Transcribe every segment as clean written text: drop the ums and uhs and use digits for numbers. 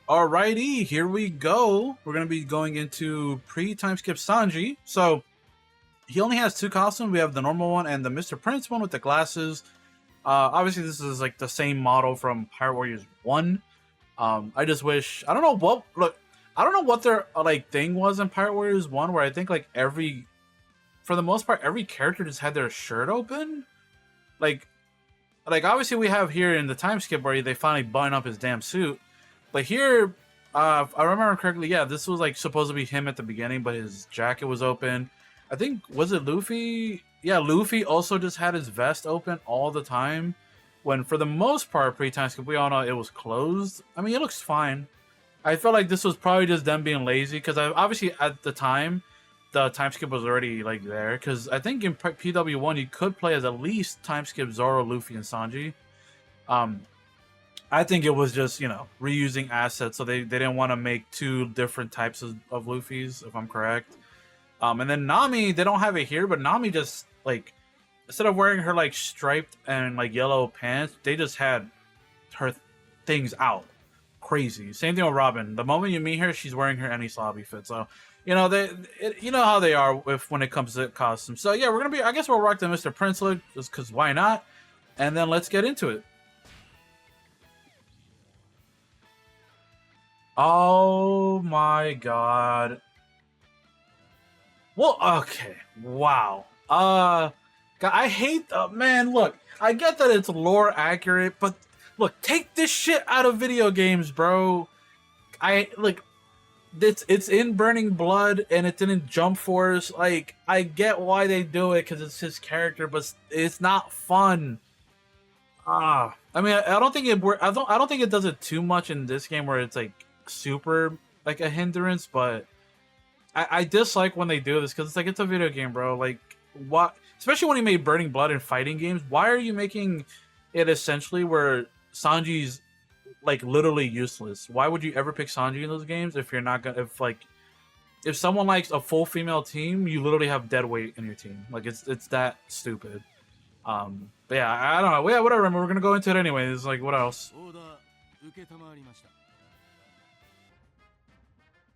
Alrighty, here we go. We're gonna be going into pre-time skip Sanji. So he only has two costumes. We have the normal one and the Mr. Prince one with the glasses. Obviously this is like the same model from Pirate Warriors 1. I just wish I don't know what their like thing was in Pirate Warriors 1 where I think like for the most part every character just had their shirt open. Like obviously we have here in the time skip where they finally button up his damn suit. But here, if I remember correctly, yeah, this was like supposed to be him at the beginning, but his jacket was open. I think, was it Luffy? Yeah, Luffy also just had his vest open all the time. When for the most part, pre-time skip, we all know it was closed. I mean, it looks fine. I felt like this was probably just them being lazy because obviously at the time, the time skip was already like there. Because I think in PW1 you could play as at least time skip Zoro, Luffy, and Sanji. I think it was just, reusing assets, so they didn't want to make two different types of Luffys, if I'm correct. And then Nami, they don't have it here, but Nami just, like, instead of wearing her, like, striped and, like, yellow pants, they just had her things out. Crazy. Same thing with Robin. The moment you meet her, she's wearing her any sloppy fit. So, you know how they are when it comes to costumes. So, yeah, I guess we'll rock the Mr. Prince look, just because why not? And then let's get into it. Oh my god. Well, okay. Wow. I hate man, look. I get that it's lore accurate, but look, take this shit out of video games, bro. It's in Burning Blood and it's in Jump Force. Like, I get why they do it cuz it's his character, but it's not fun. I mean, I don't think I don't think it does it too much in this game where it's like super like a hindrance, but I dislike when they do this because it's a video game, bro. Like, what, especially when he made Burning Blood in fighting games, why are you making it essentially where Sanji's like literally useless? Why would you ever pick Sanji in those games if you're not gonna, if someone likes a full female team, you literally have dead weight in your team? Like, it's that stupid. But yeah, I don't know. Yeah, whatever. We're gonna go into it anyways. Like, what else?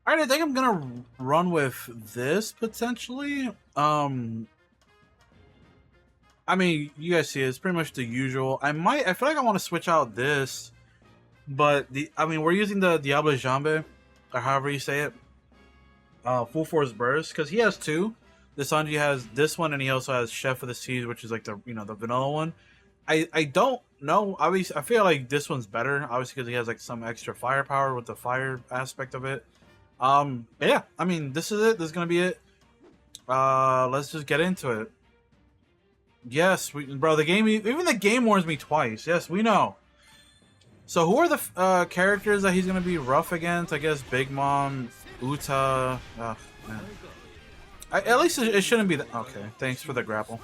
Alright, I think I'm gonna run with this potentially. I mean, you guys see it, it's pretty much the usual. I feel like I want to switch out this, but we're using the Diablo Jambe, or however you say it, Full Force Burst, because he has two. The Sanji has this one, and he also has Chef of the Seas, which is like the the vanilla one. I don't know. Obviously, I feel like this one's better, obviously, because he has like some extra firepower with the fire aspect of it. Yeah, I mean, this is it. This is gonna be it. Let's just get into it. Yes, bro, even the game warns me twice. Yes, we know. So who are the characters that he's gonna be rough against? I guess Big Mom, Uta. Man. At least it shouldn't be that. Okay, thanks for the grapple.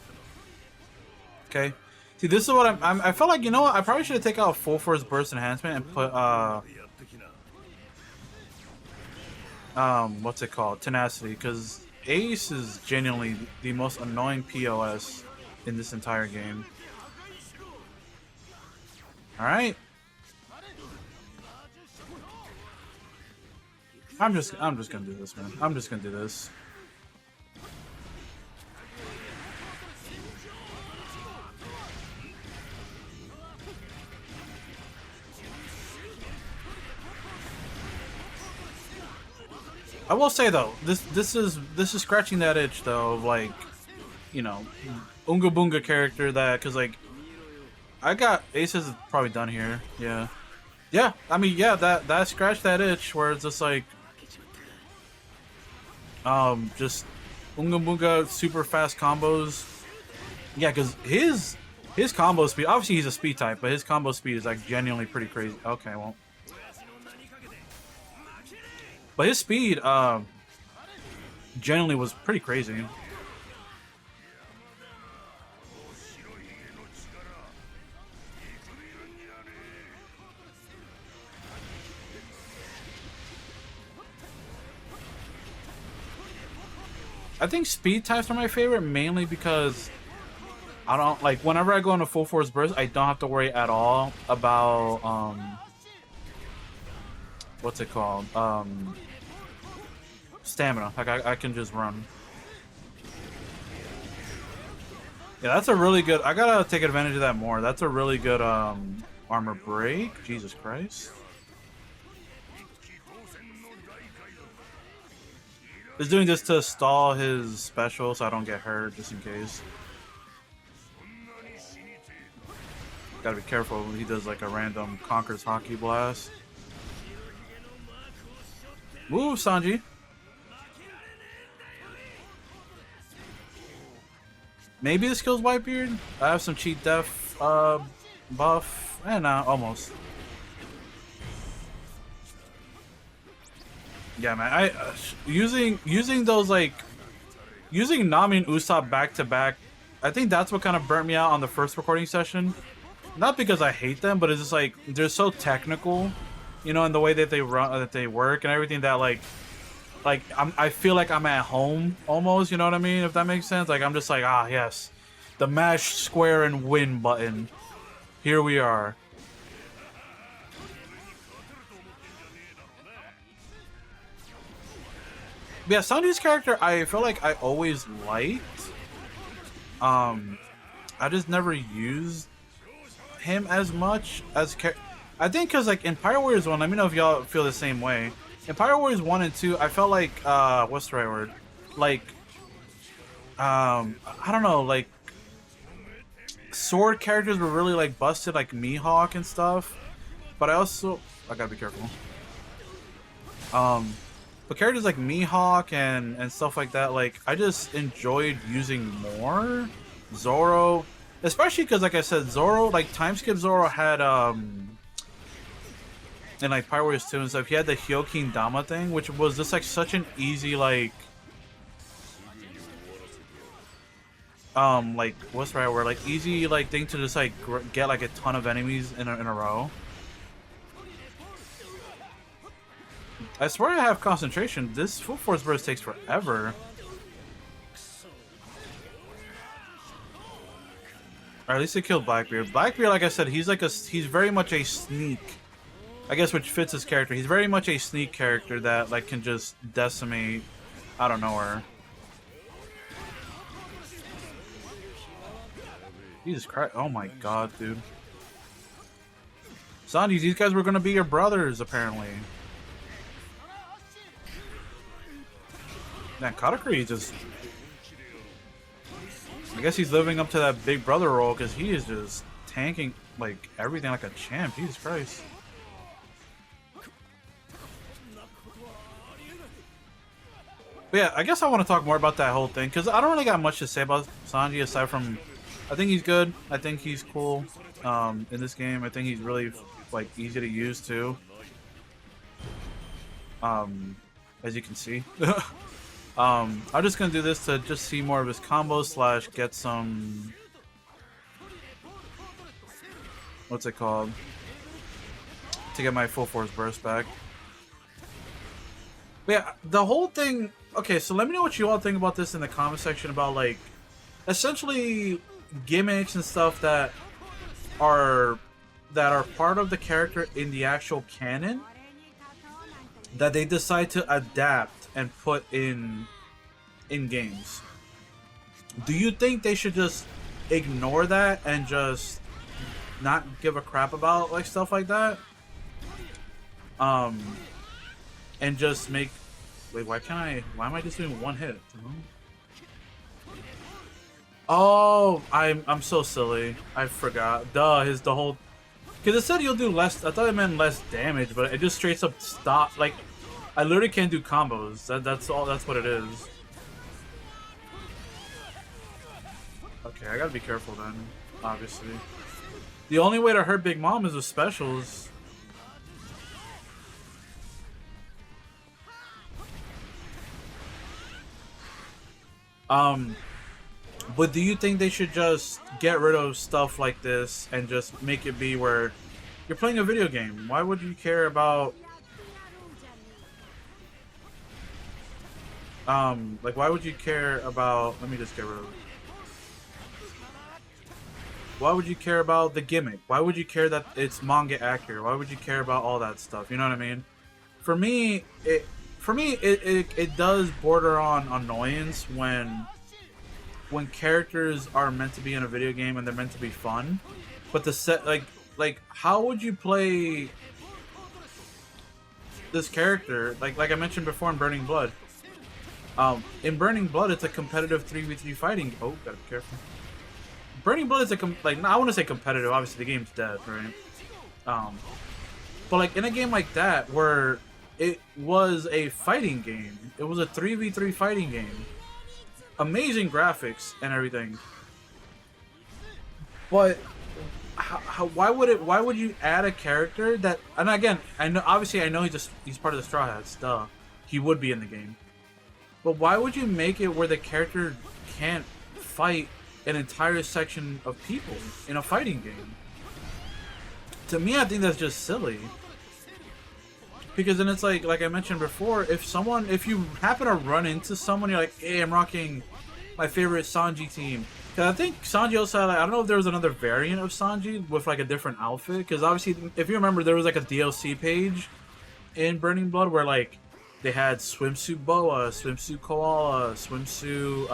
Okay. See, this is what I felt like, you know what? I probably should have taken out Full Force Burst Enhancement and put, what's it called? Tenacity, because Ace is genuinely the most annoying POS in this entire game. Alright. I'm just gonna do this, man. I'm just gonna do this. I will say though, this is scratching that itch though of like, Unga Boonga character that, cause like, I got Ace is probably done here. Yeah, yeah. I mean, yeah, that scratched that itch where it's just like, just Unga Boonga super fast combos. Yeah, cause his combo speed. Obviously, he's a speed type, but his combo speed is like genuinely pretty crazy. Okay, well. But his speed, generally was pretty crazy. I think speed types are my favorite, mainly because I don't, like, whenever I go into Full Force Burst, I don't have to worry at all about, what's it called? Stamina. Like I can just run. Yeah, that's a really good. I gotta take advantage of that more. That's a really good armor break. Jesus Christ. He's doing this to stall his special so I don't get hurt, just in case. Gotta be careful when he does like a random Conquer's Hockey Blast. Move, Sanji. Maybe this kills Whitebeard. I have some cheat def buff. And almost. Yeah, man. I using those like using Nami and Usopp back to back. I think that's what kind of burnt me out on the first recording session. Not because I hate them, but it's just like they're so technical, you know, in the way that they run, that they work, and everything. That like I feel like I'm at home almost. You know what I mean? If that makes sense. Like I'm just like, ah, yes, the mash square and win button. Here we are. But yeah, Sanji's character, I feel like I always liked. I just never used him as much as I think because like in Pirate Warriors 1, let me know if y'all feel the same way. In Pirate Warriors 1 and 2, I felt like what's the right word? Like I don't know, like sword characters were really like busted, like Mihawk and stuff. But I gotta be careful. But characters like Mihawk and stuff like that, like I just enjoyed using more. Zoro, especially because like I said, Zoro, like time skip Zoro had and like Pirate Warriors 2 and stuff, he had the Hyokin Dama thing, which was just like such an easy like what's the right word? Like easy like thing to just like get like a ton of enemies in a row. I swear I have concentration. This full force burst takes forever. Or at least it killed Blackbeard. Blackbeard, like I said, he's very much a sneak. I guess which fits his character. He's very much a sneak character that like can just decimate out of nowhere. Jesus Christ! Oh my God, dude. Sanji, these guys were gonna be your brothers apparently. Man, Katakuri just... I guess he's living up to that big brother role because he is just tanking like everything like a champ. Jesus Christ. But yeah, I guess I want to talk more about that whole thing because I don't really got much to say about Sanji aside from I think he's good. I think he's cool in this game. I think he's really like easy to use too. As you can see. I'm just gonna do this to just see more of his combos slash get some, what's it called, to get my full force burst back. But yeah, the whole thing. Okay, so let me know what you all think about this in the comment section about like essentially gimmicks and stuff that are part of the character in the actual canon that they decide to adapt and put in games. Do you think they should just ignore that and just not give a crap about like stuff like that? And just make... Wait, why am I just doing one hit? Oh, I'm so silly. I forgot. Duh, the whole... Because it said you'll do less... I thought it meant less damage, but it just straight up stop. Like, I literally can't do combos. That's all. That's what it is. Okay, I gotta be careful then. Obviously, the only way to hurt Big Mom is with specials. But do you think they should just get rid of stuff like this and just make it be where you're playing a video game? Why would you care about? Like, why would you care about... Let me just get rid of it. Why would you care about the gimmick? Why would you care that it's manga accurate? Why would you care about all that stuff? You know what I mean? for me, it does border on annoyance when characters are meant to be in a video game and they're meant to be fun, but the set like how would you play this character like I mentioned before in Burning Blood? In Burning Blood, it's a competitive 3v3 fighting. Oh, gotta be careful. Burning Blood is I want to say competitive. Obviously, the game's dead, right? But like in a game like that where it was a fighting game, it was a 3v3 fighting game. Amazing graphics and everything. But why would you add a character that? And again, I know he's part of the Straw Hats. Duh, he would be in the game. But why would you make it where the character can't fight an entire section of people in a fighting game? To me, I think that's just silly. Because then it's like I mentioned before, if you happen to run into someone, you're like, hey, I'm rocking my favorite Sanji team. Because I think Sanji also had, I don't know if there was another variant of Sanji with like a different outfit. Because obviously, if you remember, there was like a DLC page in Burning Blood where like they had swimsuit Boa, swimsuit Koala, swimsuit,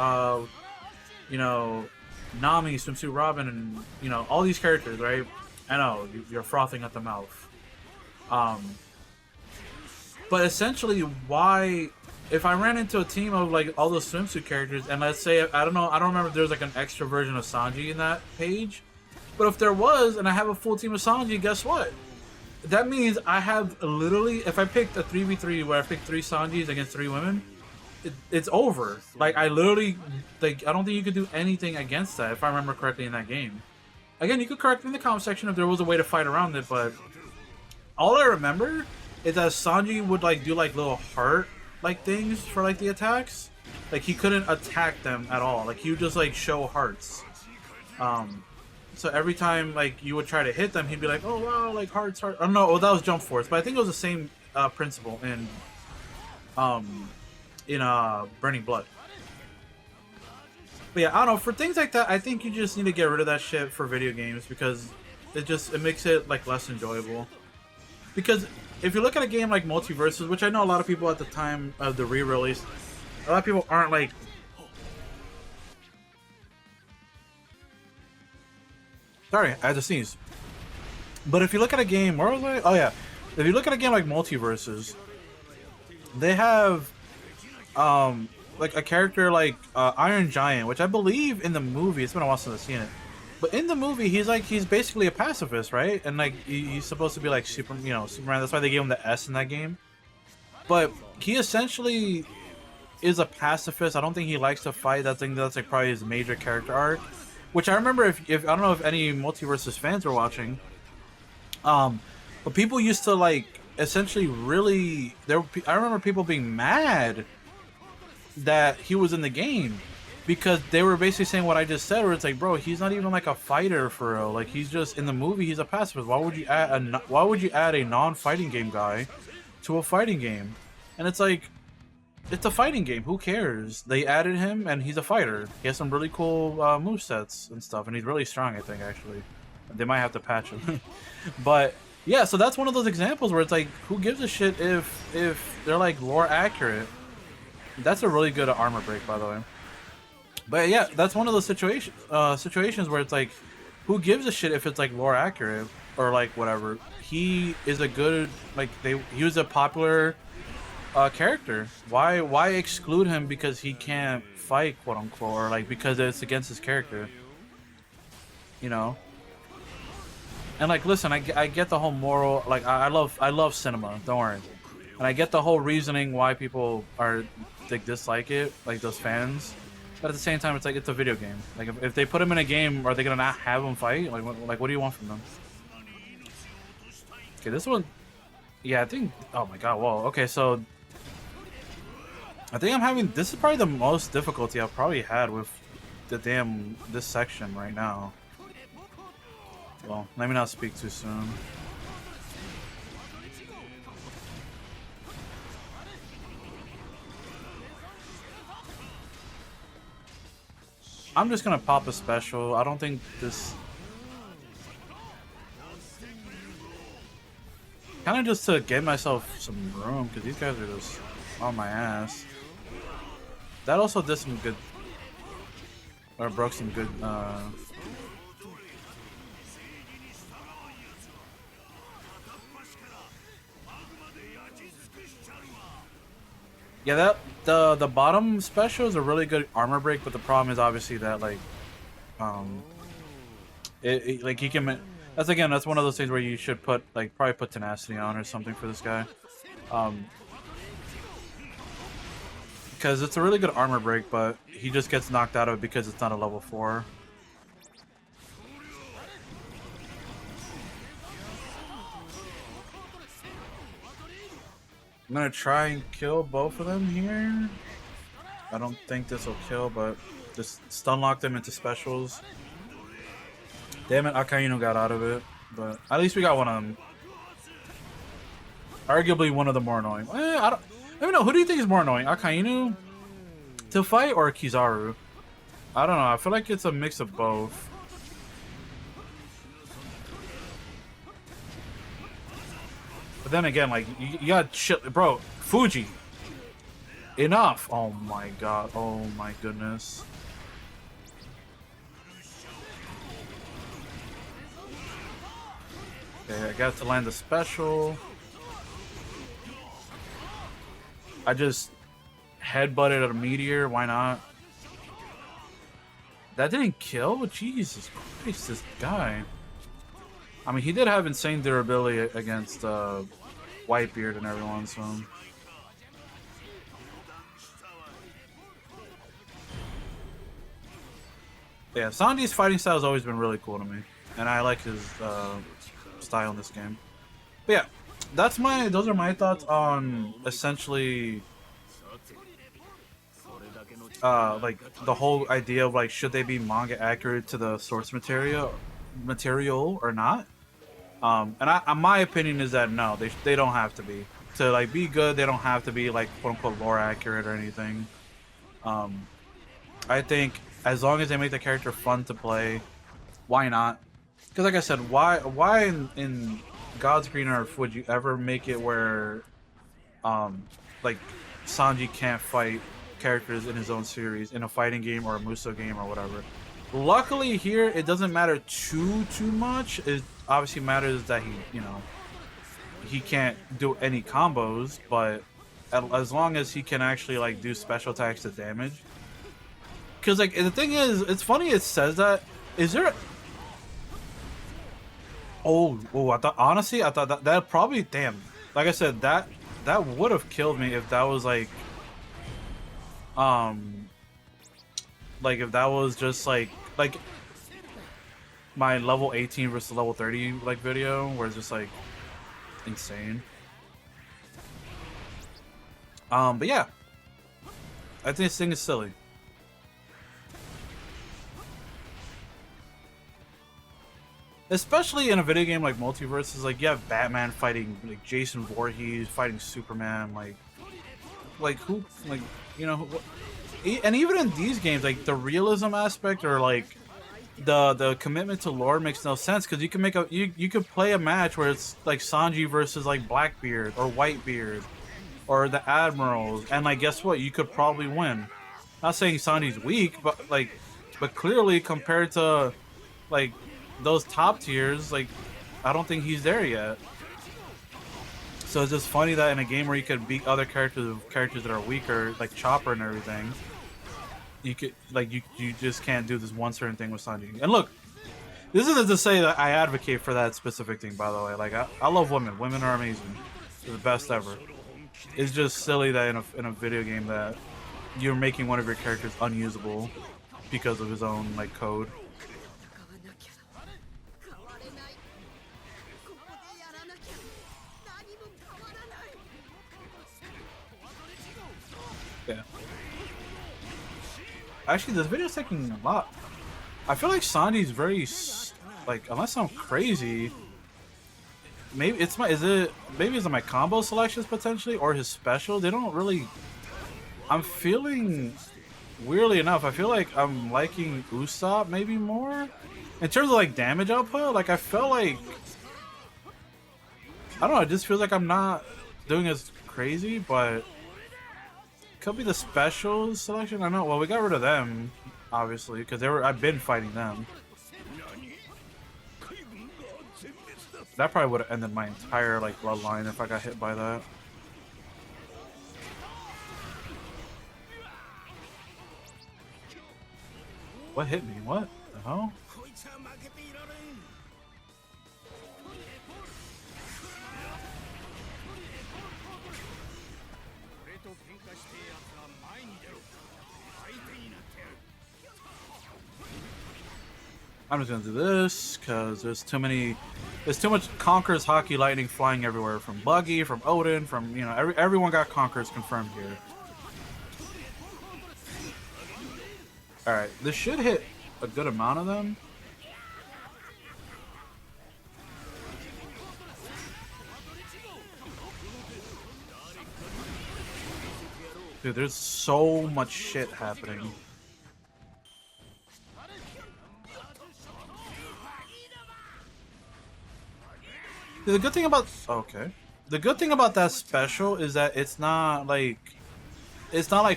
Nami, swimsuit Robin, and all these characters, right? I know you're frothing at the mouth. But essentially, why? If I ran into a team of like all those swimsuit characters, and let's say I don't remember if there's like an extra version of Sanji in that page, but if there was, and I have a full team of Sanji, guess what? That means I have literally, if I picked a 3v3 where I picked 3 Sanjis against 3 women, it's over. Like I literally, like I don't think you could do anything against that if I remember correctly in that game. Again, you could correct me in the comment section if there was a way to fight around it, but all I remember is that Sanji would like do like little heart like things for like the attacks. Like he couldn't attack them at all. Like he would just like show hearts. So every time like you would try to hit them, he'd be like, "Oh wow, like hearts." Oh no, well, that was Jump Force, but I think it was the same principle in Burning Blood. But yeah, I don't know. For things like that, I think you just need to get rid of that shit for video games because it makes it like less enjoyable. Because if you look at a game like Multiverses, which I know a lot of people at the time of the re-release, a lot of people aren't like. Sorry, I had to sneeze. But if you look at a game, where was I? Oh yeah, if you look at a game like Multiverses, they have like a character like Iron Giant, which I believe in the movie, it's been a while since I've seen it, but in the movie he's basically a pacifist, right? And like he's supposed to be like Superman. That's why they gave him the S in that game. But he essentially is a pacifist. I don't think he likes to fight. That's like probably his major character arc. Which I remember if I don't know if any Multiverses fans were watching, but people used to like essentially really I remember people being mad that he was in the game because they were basically saying what I just said, where it's like, bro, he's not even like a fighter for real. Like he's just in the movie, he's a pacifist. Why would you add a non-fighting game guy to a fighting game? And it's like, it's a fighting game. Who cares? They added him, and he's a fighter. He has some really cool movesets and stuff, and he's really strong, I think, actually. They might have to patch him. But, yeah, so that's one of those examples where it's like, who gives a shit if they're, like, lore accurate? That's a really good armor break, by the way. But, yeah, that's one of those situations where it's like, who gives a shit if it's, like, lore accurate? Or, like, whatever. He is a good, like, he was a popular character. Why exclude him because he can't fight, quote unquote, or like because it's against his character, And like, listen, I get the whole moral, like I love cinema, don't worry, and I get the whole reasoning why people are like dislike it, like those fans, but at the same time it's like it's a video game. Like if they put him in a game, are they gonna not have him fight? Like what do you want from them? Okay, this one, yeah, I think, oh my god, whoa, okay, so I think I'm having, this is probably the most difficulty I've probably had with this section right now. Well, let me not speak too soon. I'm just gonna pop a special. I don't think this... kind of just to get myself some room because these guys are just on my ass. That also did some good, or broke some good. Yeah, that the bottom special is a really good armor break, but the problem is obviously that like, like he can. That's one of those things where you should put like probably put tenacity on or something for this guy, because it's a really good armor break, but he just gets knocked out of it because it's not a level 4. I'm gonna try and kill both of them here. I don't think this will kill, but just stun lock them into specials. Damn it, Akainu got out of it, but at least we got one of them. Arguably one of the more annoying. I don't even know. Who do you think is more annoying, Akainu to fight or Kizaru? I don't know. I feel like it's a mix of both. But then again, like you got shit, bro. Fuji, enough! Oh my god! Oh my goodness! Okay, I got to land the special. I just headbutted at a meteor. Why not? That didn't kill? Jesus Christ, this guy. I mean, he did have insane durability against Whitebeard and everyone, so... Yeah, Sanji's fighting style has always been really cool to me. And I like his style in this game. But yeah, those are my thoughts on essentially... like, the whole idea of, like, should they be manga accurate to the source material or not? And my opinion is that no, they don't have to be. To like be good, they don't have to be like quote unquote lore accurate or anything. I think as long as they make the character fun to play, why not? Because like I said, why in God's Green Earth would you ever make it where like Sanji can't fight characters in his own series in a fighting game or a Muso game or whatever? Luckily here it doesn't matter too much. It obviously matters that he can't do any combos, but as long as he can actually like do special attacks to damage. Because like the thing is, it's funny it says that. Is there? Oh! I thought that probably, damn. Like I said, that would have killed me if that was like if that was just like my level 18 versus level 30 like video where it's just like insane. But yeah, I think this thing is silly. Especially in a video game like Multiverses, like you have Batman fighting like Jason Voorhees, fighting Superman, like who, like, you know, and even in these games, like the realism aspect or like the commitment to lore makes no sense because you can make you could play a match where it's like Sanji versus like Blackbeard or Whitebeard or the Admirals, and like guess what, you could probably win. Not saying Sanji's weak, but clearly compared to like those top tiers, like I don't think he's there yet. So it's just funny that in a game where you could beat other characters that are weaker, like Chopper and everything, you could you just can't do this one certain thing with Sanji. And look, this isn't to say that I advocate for that specific thing, by the way. Like I love women. Women are amazing. They're the best ever. It's just silly that in a video game that you're making one of your characters unusable because of his own like code. Yeah. Actually, this video is taking a lot. I feel like Sanji's very like, unless I'm crazy, maybe it's my combo selections potentially or his special. They don't really. I'm feeling, weirdly enough, I feel like I'm liking Usopp maybe more in terms of like damage output. Like I felt like I don't know, it just feels like I'm not doing as crazy, but could be the specials selection. I know. Well, we got rid of them, obviously, because they were. I've been fighting them. That probably would have ended my entire like bloodline if I got hit by that. What hit me? What the hell? I'm just gonna do this because there's too much Conqueror's Hockey Lightning flying everywhere, from Buggy, from Odin, from, you know, everyone got Conquerors confirmed here. All right, this should hit a good amount of them. Dude, there's so much shit happening. The good thing about the good thing about that special is that it's not like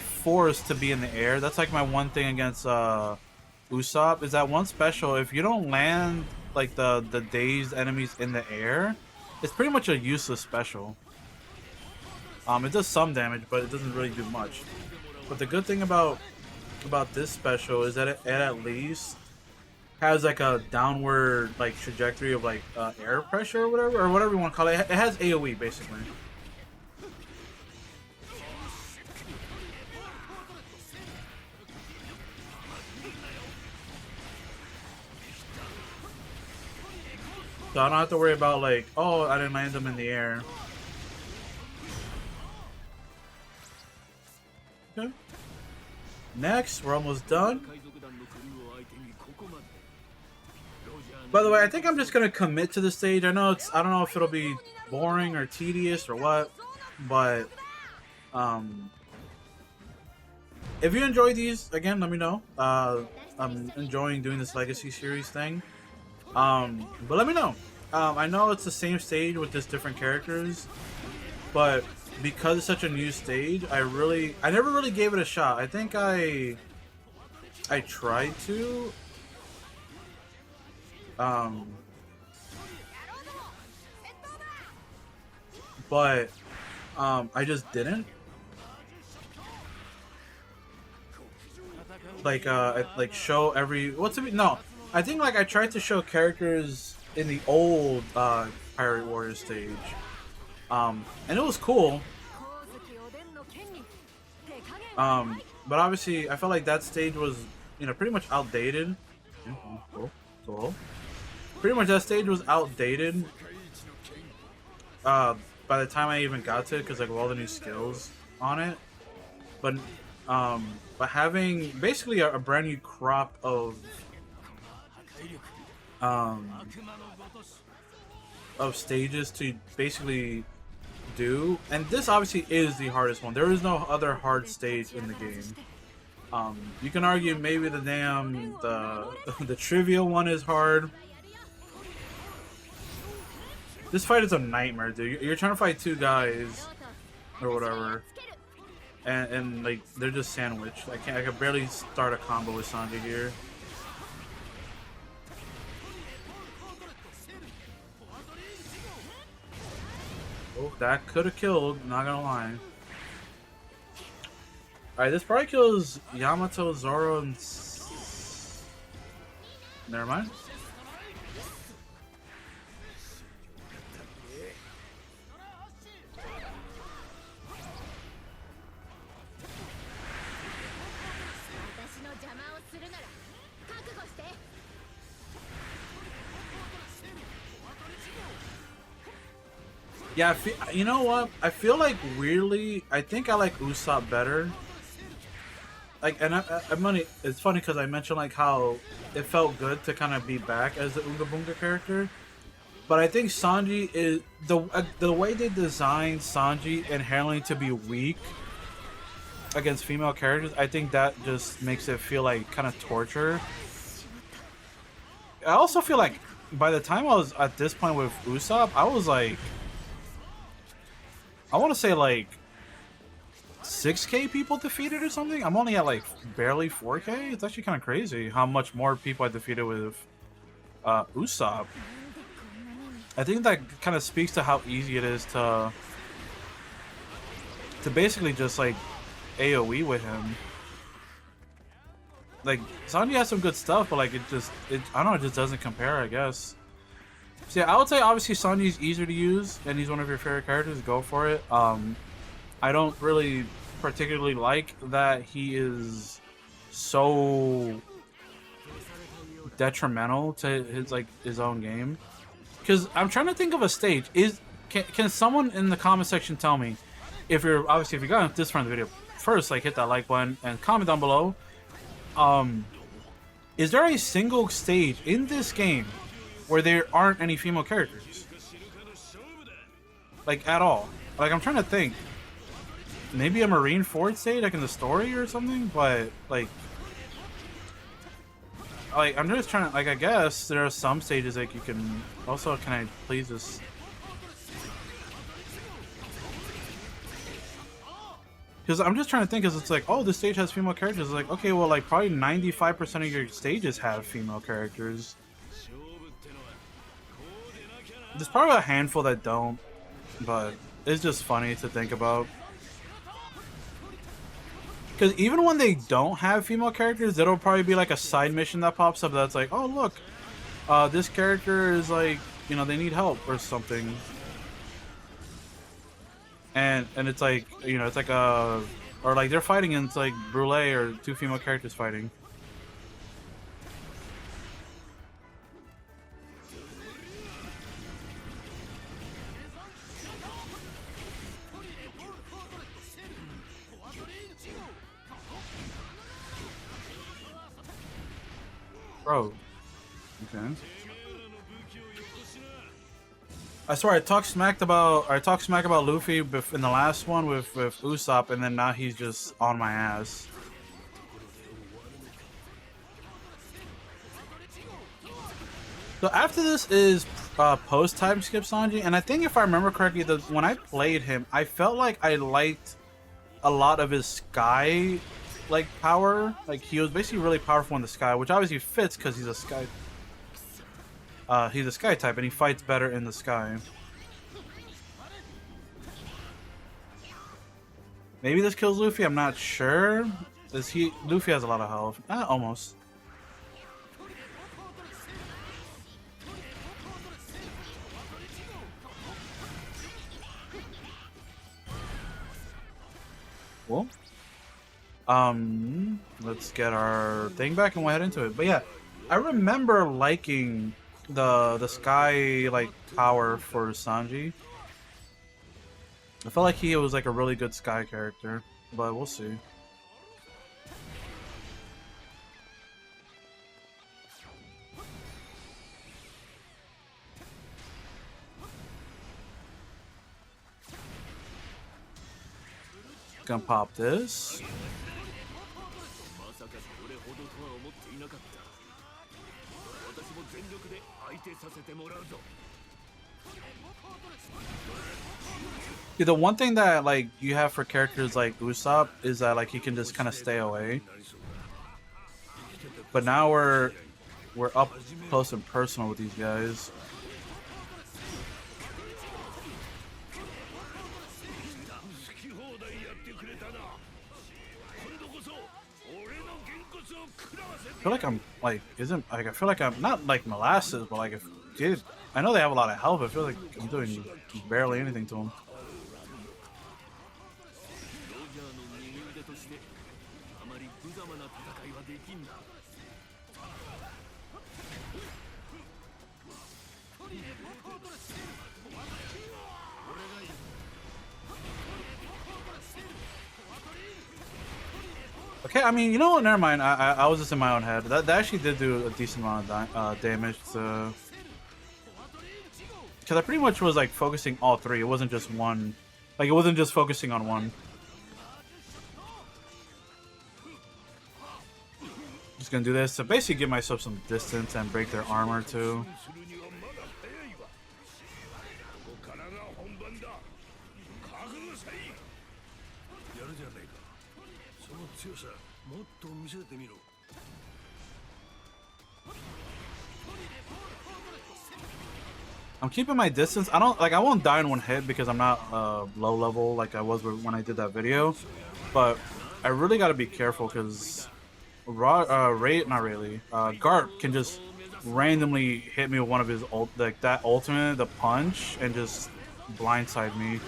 forced to be in the air. That's like my one thing against Usopp, is that one special, if you don't land like the dazed enemies in the air, it's pretty much a useless special. It does some damage, but it doesn't really do much. But the good thing about this special is that it at least has like a downward like trajectory of like air pressure or whatever you want to call it. It has AoE basically. So I don't have to worry about like, oh, I didn't land them in the air. Okay. Next, we're almost done. By the way, I think I'm just gonna commit to the stage. I don't know if it'll be boring or tedious or what, but if you enjoy these, again, let me know. I'm enjoying doing this Legacy series thing. But let me know. I know it's the same stage with just different characters, but because it's such a new stage, I never really gave it a shot. I think I tried to. But I just didn't. Like show every no. I think like I tried to show characters in the old Pirate Warrior stage, and it was cool. But obviously I felt like that stage was, you know, pretty much outdated. Cool. Pretty much that stage was outdated by the time I even got to it, because like with all the new skills on it. But having basically a brand new crop of stages to basically do, and this obviously is the hardest one. There is no other hard stage in the game. You can argue maybe the the trivia one is hard. This fight is a nightmare, dude. You're trying to fight two guys or whatever, and like they're just sandwiched. I can barely start a combo with Sanji here. Oh, that could have killed, not gonna lie. Alright, this probably kills Yamato, Zoro, and... Never mind. Yeah, you know what? I feel like weirdly, I think I like Usopp better. Like, and it's funny because I mentioned like how it felt good to kind of be back as the Oonga Boonga character, but I think Sanji is the way they designed Sanji inherently to be weak against female characters. I think that just makes it feel like kind of torture. I also feel like by the time I was at this point with Usopp, I was like I want to say like 6K people defeated or something. I'm only at like barely 4K. It's actually kind of crazy how much more people I defeated with Usopp. I think that kind of speaks to how easy it is to basically just like AoE with him. Like Sanji has some good stuff, but like I don't know, it just doesn't compare, I guess. So yeah, I would say obviously Sanji's easier to use and he's one of your favorite characters. Go for it. I don't really particularly like that he is so detrimental to his own game. Because I'm trying to think of a stage. Can someone in the comment section tell me if you got this from the video first, like hit that like button and comment down below. Is there a single stage in this game where there aren't any female characters? Like at all? Like I'm trying to think. Maybe a Marineford stage, like in the story or something, but like I'm just trying to, like, I guess there are some stages like you can also, can I please just, because I'm just trying to think, because it's like, oh, this stage has female characters. It's like, okay, well, like probably 95% of your stages have female characters. There's probably a handful that don't, but it's just funny to think about. Because even when they don't have female characters, there'll probably be like a side mission that pops up that's like, oh look, this character is like, you know, they need help or something. And it's like, you know, it's like or like they're fighting and it's like Brule or two female characters fighting. Bro. Okay. I swear I talked smack about Luffy in the last one with Usopp, and then now he's just on my ass. So after this is post time skip Sanji, and I think if I remember correctly, when I played him, I felt like I liked a lot of his sky like power. Like he was basically really powerful in the sky, which obviously fits because he's a sky. He's a sky type, and he fights better in the sky. Maybe this kills Luffy. I'm not sure. Luffy has a lot of health. Almost. Well, let's get our thing back and we'll head into it. But yeah, I remember liking the sky like power for Sanji. I felt like he was like a really good sky character, but we'll see. Gonna pop this. Yeah, the one thing that like you have for characters like Usopp is that like he can just kind of stay away. But now we're up close and personal with these guys. I feel like I'm like I feel like I'm not like molasses, but like I know they have a lot of health. I feel like I'm doing barely anything to them. Okay, I mean, you know what? Never mind. I was just in my own head. That actually did do a decent amount of damage to. Because I pretty much was like focusing all three. It wasn't just one. Like it wasn't just focusing on one. Just gonna do this to basically give myself some distance and break their armor too. I'm keeping my distance. I won't die in one hit because I'm not low level like I was when I did that video. But I really got to be careful because Garp can just randomly hit me with one of his that ultimate, the punch, and just blindside me.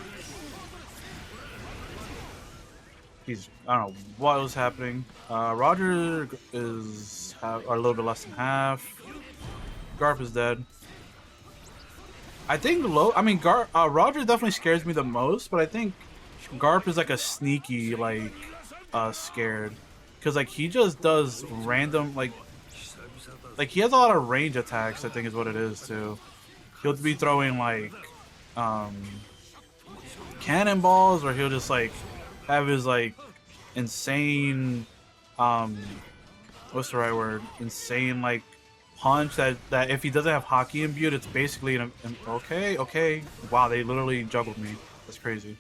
I don't know what was happening. Roger is a little bit less than half. Garp is dead. I think Roger definitely scares me the most, but I think Garp is like a sneaky scared, because like he just does random like he has a lot of range attacks. I think is what it is too. He'll be throwing like cannonballs, or he'll just like have his like insane what's the right word? Insane like punch that if he doesn't have hockey imbued, it's basically okay. Wow, they literally juggled me. That's crazy.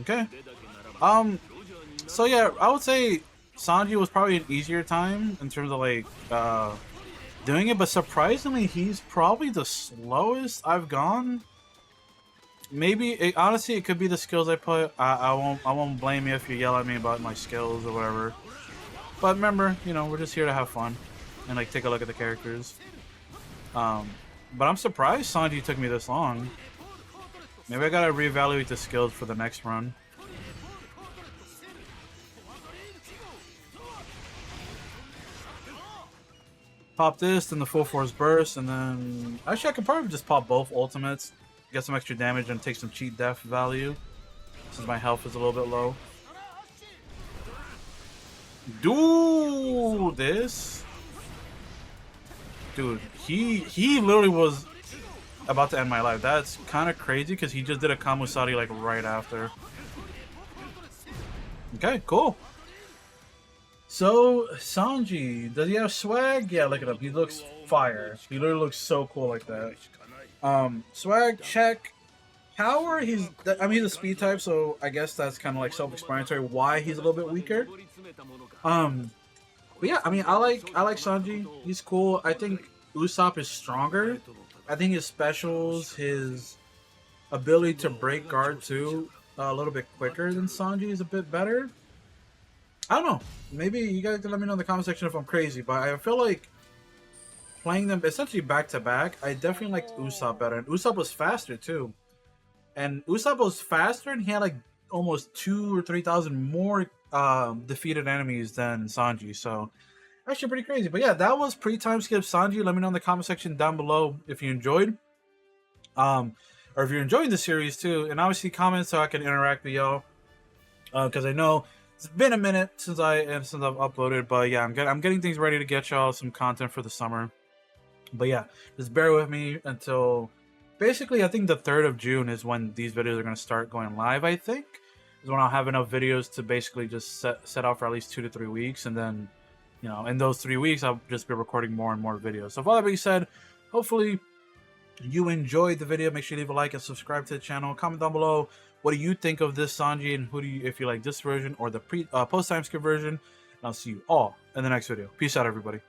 Okay. So yeah, I would say Sanji was probably an easier time in terms of like doing it, but surprisingly, he's probably the slowest I've gone. Maybe honestly, it could be the skills I put. I won't blame you if you yell at me about my skills or whatever. But remember, you know, we're just here to have fun and like take a look at the characters. But I'm surprised Sanji took me this long. Maybe I gotta reevaluate the skills for the next run. Pop this, then the full force burst, and then actually I could probably just pop both ultimates, get some extra damage, and take some cheat death value since my health is a little bit low. Do this, dude. He literally was about to end my life. That's kind of crazy because he just did a Kamusari like right after. Okay, cool. So, Sanji, does he have swag? Yeah, look at him. He looks fire. He literally looks so cool like that. Swag, check. Power, he's a speed type, so I guess that's kind of like self-explanatory why he's a little bit weaker. But yeah, I mean, I like Sanji. He's cool. I think Usopp is stronger. I think his specials, his ability to break guard too, a little bit quicker than Sanji is a bit better. I don't know. Maybe you guys can let me know in the comment section if I'm crazy, but I feel like playing them essentially back to back, I definitely liked Usopp better. And Usopp was faster too. And Usopp was faster, and he had like almost 2,000 or 3,000 more defeated enemies than Sanji. So actually pretty crazy. But yeah, that was pre-time skip Sanji. Let me know in the comment section down below if you enjoyed. Or if you're enjoying the series too. And obviously comment so I can interact with y'all. Because I know it's been a minute since I've uploaded, but yeah, I'm getting things ready to get y'all some content for the summer. But yeah, just bear with me until basically I think the 3rd of June is when these videos are going to start going live. I think is when I'll have enough videos to basically just set out for at least 2 to 3 weeks, and then you know in those 3 weeks I'll just be recording more and more videos. So with all that being said, hopefully you enjoyed the video. Make sure you leave a like and subscribe to the channel. Comment down below what do you think of this Sanji, and if you like this version or the post time skip version. And I'll see you all in the next video. Peace out, everybody.